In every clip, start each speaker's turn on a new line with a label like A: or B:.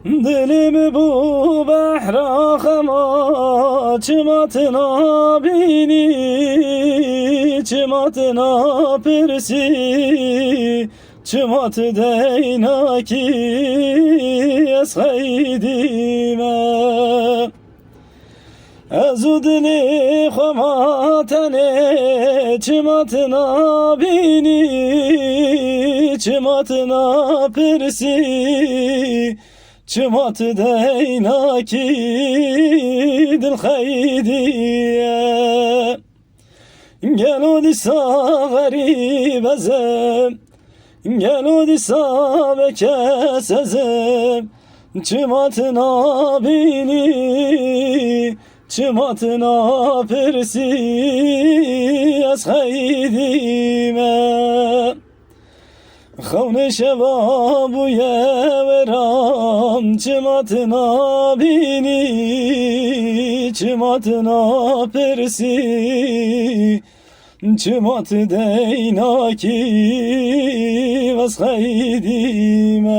A: Dilimi bu behra khama çımatına bini çımatına pirsi çımatı deyna ki eshaydime Ezu dili khama tane çımatına bini çımatına pirsi çımat deyna ki dil haydiye Gel o disa garib ezem Gel o disa bekesezem Çımatına bini Çımatına persi Ez haydime Xavne şevabu yeveram çımatına bini çımatına persi çımatı deyna ki veshaydime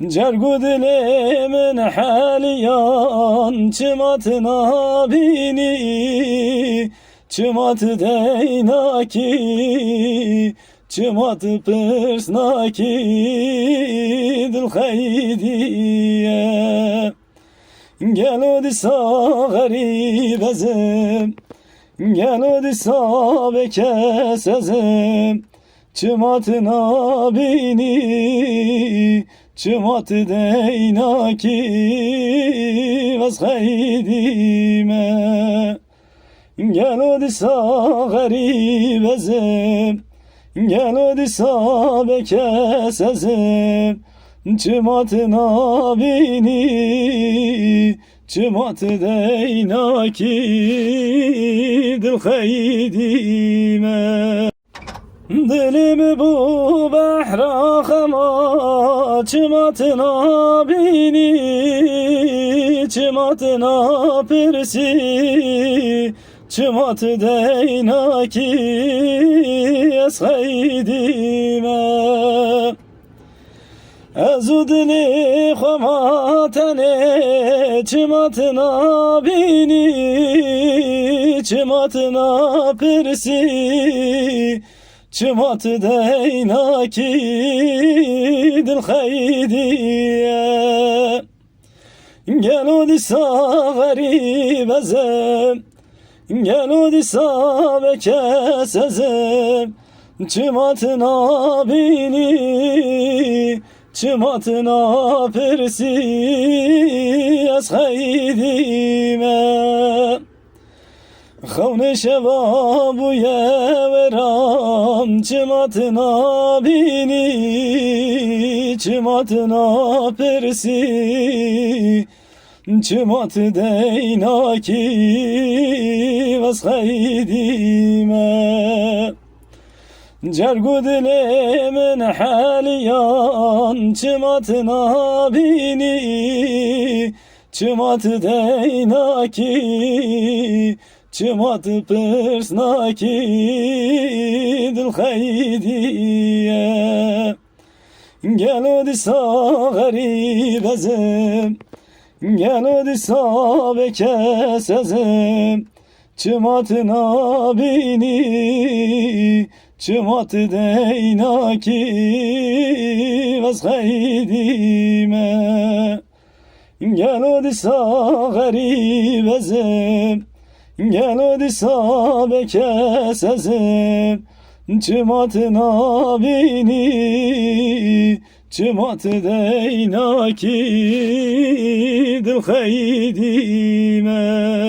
A: Cergu dilimin haliyan çımatına bini çımatı deyna ki çımatı pırsna ki dil haydiye Gel o disa garib ezem Gel o disa bekesezem Çımatına bini çımatı deyna ki veshaydime Gel o disa garib ezem Gel o disa bekesezem Çımatına bini çımatı deyna ki dil haydime Dilimi bu behra khama çımatına bini çımatına pirsi çımatı deyna ki eshaydime Ezu dili khama tane çımatına bini çımatına pirsi çımatı deyna ki dil haydiye Gel o disa garib ezem Gel o disa bekesezem Çımatına bini çımatına persi ez haydime Xavne şevabu yeveram çımatına bini çımatına persi çımatı deyna ki veshaydime Cergu dilimin haliyan çımatına bini çımatı deyna ki çımatı pırsna ki dil haydiye Gel o disa garib ezem Gel o disa bekesezem Çımatına bini çımatı deyna ki veshaydime Gel o disa garib ezem Gel o disa bekesezem Çımatına bini çımatı deyna ki dil haydime